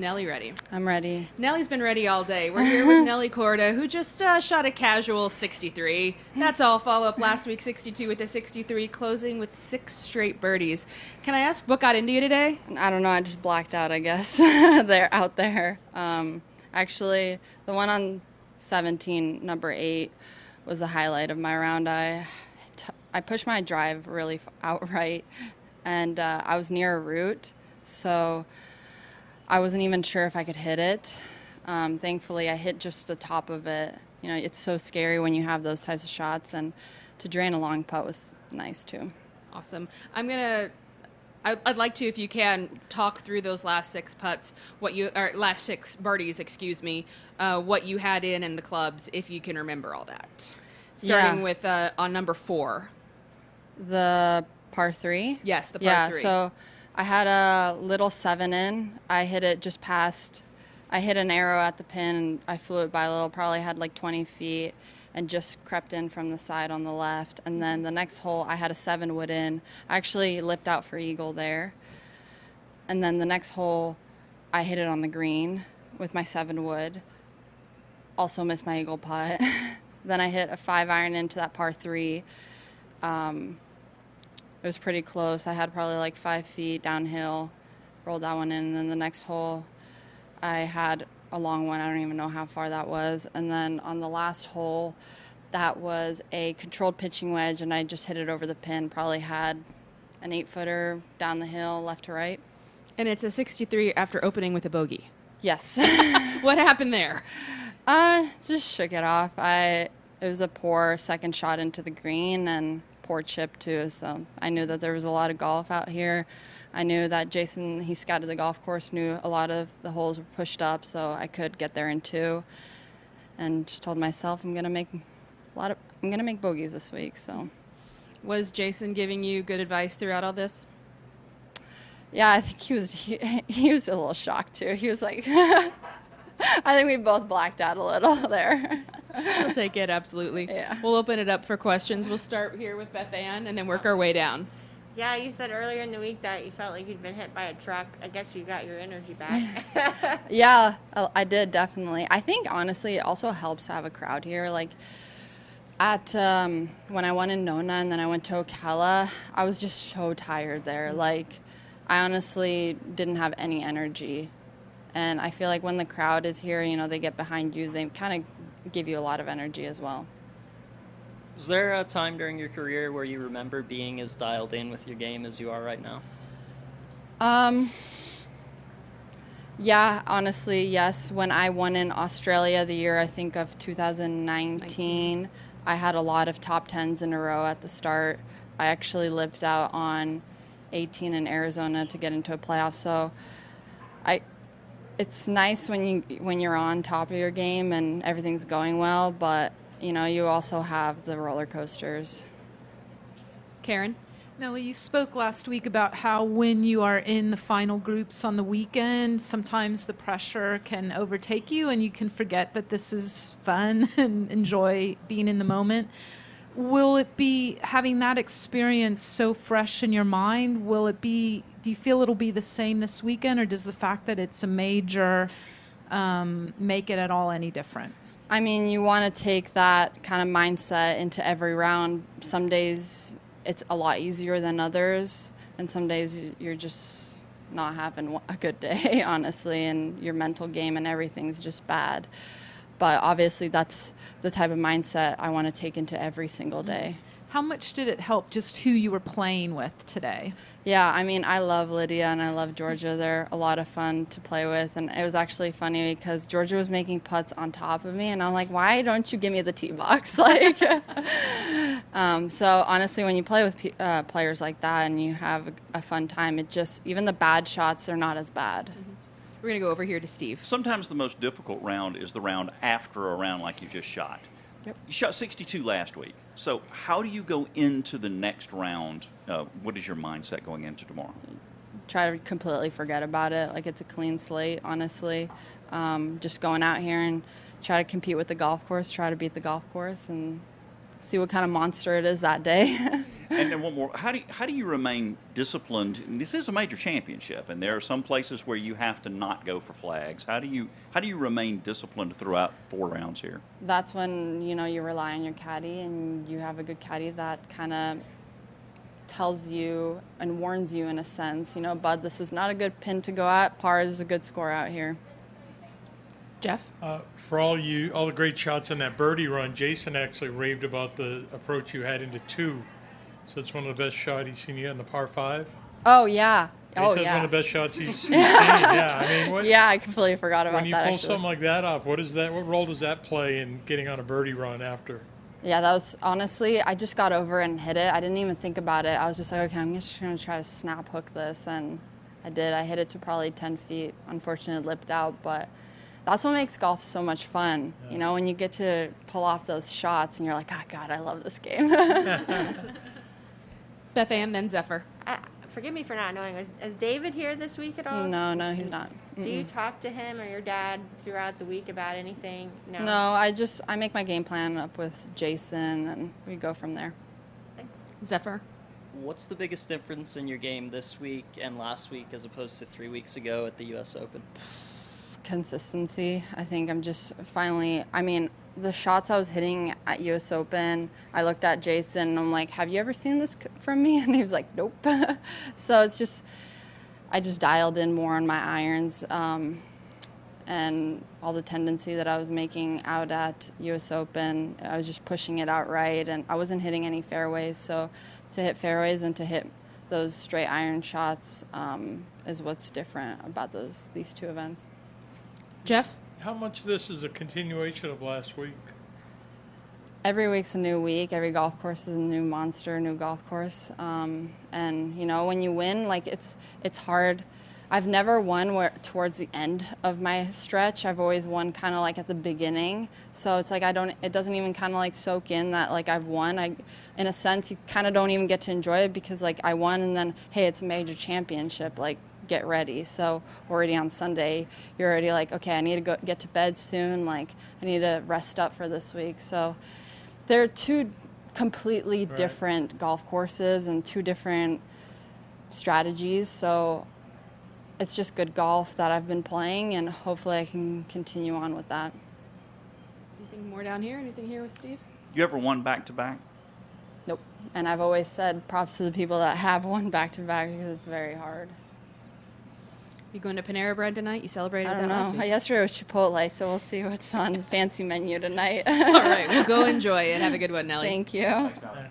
Nelly ready? I'm ready. Nelly's been ready all day. We're here with Nelly Korda, who just shot a casual 63. That's all. Follow up last week 62 with a 63, closing with 6 straight birdies. Can I ask what got into you today? I don't know. I just blacked out, I guess. They're out there. Actually, the one on 17, number 8, was a highlight of my round. I pushed my drive really outright, and I was near a root, so I wasn't even sure if I could hit it. Thankfully, I hit just the top of it. You know, it's so scary when you have those types of shots, and to drain a long putt was nice too. Awesome. I'd like to, if you can, talk through those last 6 putts, last 6 birdies, what you had in the clubs, if you can remember all that. Starting with on number 4. The par 3? Yes, the par 3. Yeah, so I had a little 7 in. I hit it just past. I hit an arrow at the pin, and I flew it by a little, probably had like 20 feet, and just crept in from the side on the left. And then the next hole, I had a 7 wood in. I actually lipped out for eagle there. And then the next hole, I hit it on the green with my 7 wood. Also missed my eagle putt. Then I hit a 5 iron into that par 3. It was pretty close. I had probably like 5 feet downhill, rolled that one in. And then the next hole, I had a long one. I don't even know how far that was. And then on the last hole, that was a controlled pitching wedge, and I just hit it over the pin. Probably had an 8-footer down the hill, left to right. And it's a 63 after opening with a bogey. Yes. What happened there? Just shook it off. It was a poor second shot into the green and poor chip too. So I knew that there was a lot of golf out here. I knew that Jason, he scouted the golf course, knew a lot of the holes were pushed up, so I could get there in 2. And just told myself I'm gonna make bogeys this week. So was Jason giving you good advice throughout all this? Yeah, I think he was a little shocked too. He was like, I think we both blacked out a little there. We'll take it, absolutely. Yeah. We'll open it up for questions. We'll start here with Beth Ann and then work our way down. Yeah, you said earlier in the week that you felt like you'd been hit by a truck. I guess you got your energy back. Yeah, I did, definitely. I think, honestly, it also helps to have a crowd here. Like, when I won in Nona and then I went to Ocala, I was just so tired there. Like, I honestly didn't have any energy. And I feel like when the crowd is here, you know, they get behind you, they kind of give you a lot of energy as well. Was there a time during your career where you remember being as dialed in with your game as you are right now? Yeah, honestly, yes. When I won in Australia the year, I think, of 2019, I had a lot of top 10s in a row at the start. I actually lipped out on 18 in Arizona to get into a playoff. So it's nice when you're on top of your game and everything's going well, but you know, you also have the roller coasters. Karen? Nelly, you spoke last week about how when you are in the final groups on the weekend, sometimes the pressure can overtake you and you can forget that this is fun and enjoy being in the moment. Will it be, having that experience so fresh in your mind, do you feel it'll be the same this weekend, or does the fact that it's a major make it at all any different? I mean, you want to take that kind of mindset into every round. Some days it's a lot easier than others, and some days you're just not having a good day, honestly, and your mental game and everything's just bad. But obviously that's the type of mindset I want to take into every single day. How much did it help just who you were playing with today? Yeah, I mean, I love Lydia and I love Georgia. They're a lot of fun to play with. And it was actually funny because Georgia was making putts on top of me. And I'm like, why don't you give me the tee box? Like, so honestly, when you play with players like that and you have a fun time, it just, even the bad shots, are not as bad. Mm-hmm. We're going to go over here to Steve. Sometimes the most difficult round is the round after a round like you just shot. Yep. You shot 62 last week. So how do you go into the next round? What is your mindset going into tomorrow? Try to completely forget about it. Like, it's a clean slate, honestly. Just going out here and try to compete with the golf course, try to beat the golf course, and see what kind of monster it is that day. And then one more. How do you remain disciplined? And this is a major championship, and there are some places where you have to not go for flags. How do you remain disciplined throughout 4 rounds here? That's when, you rely on your caddy, and you have a good caddy that kind of tells you and warns you in a sense, Bud, this is not a good pin to go at. Par is a good score out here. Jeff? For all the great shots in that birdie run, Jason actually raved about the approach you had into 2. So it's one of the best shots he's seen you in the par 5. Oh, yeah. He Oh, says yeah. one of the best shots he's seen. Yeah, I mean, Yeah, I completely forgot about that. when you pull actually. something like that off, what role does that play in getting on a birdie run after? Yeah, that was honestly, I just got over it and hit it. I didn't even think about it. I was just like, okay, I'm just going to try to snap hook this. And I did. I hit it to probably 10 feet. Unfortunately, it lipped out. But that's what makes golf so much fun. Yeah. When you get to pull off those shots and you're like, oh, God, I love this game. Beth Ann, then Zephyr. Forgive me for not knowing. Is David here this week at all? No, he's not. Do you talk to him or your dad throughout the week about anything? No. No, I make my game plan up with Jason, and we go from there. Thanks. Zephyr. What's the biggest difference in your game this week and last week as opposed to 3 weeks ago at the U.S. Open? Consistency. I think I'm just finally, the shots I was hitting at US Open, I looked at Jason and I'm like, have you ever seen this from me? And he was like, nope. So it's just, I just dialed in more on my irons, and all the tendency that I was making out at US Open, I was just pushing it out right, and I wasn't hitting any fairways. So to hit fairways and to hit those straight iron shots is what's different about these 2 events. Jeff? How much of this is a continuation of last week? Every week's a new week. Every golf course is a new monster, a new golf course. And when you win, it's hard. I've never won towards the end of my stretch. I've always won kind of like at the beginning. So it's like it doesn't even kind of like soak in that like I've won. In a sense, you kind of don't even get to enjoy it because like I won and then, hey, it's a major championship. Like, get ready. So already on Sunday, you're already like, okay, I need to get to bed soon. Like, I need to rest up for this week. So they're 2 completely different golf courses and 2 different strategies. So it's just good golf that I've been playing, and hopefully I can continue on with that. Anything more down here? Anything here with Steve? You ever won back-to-back? Nope. And I've always said props to the people that have won back-to-back because it's very hard. You going to Panera Bread tonight? You celebrated I that don't last know. week? Yesterday was Chipotle, so we'll see what's on fancy menu tonight. All right, well, go enjoy it. Have a good one, Nelly. Thank you. Thanks, Nelly.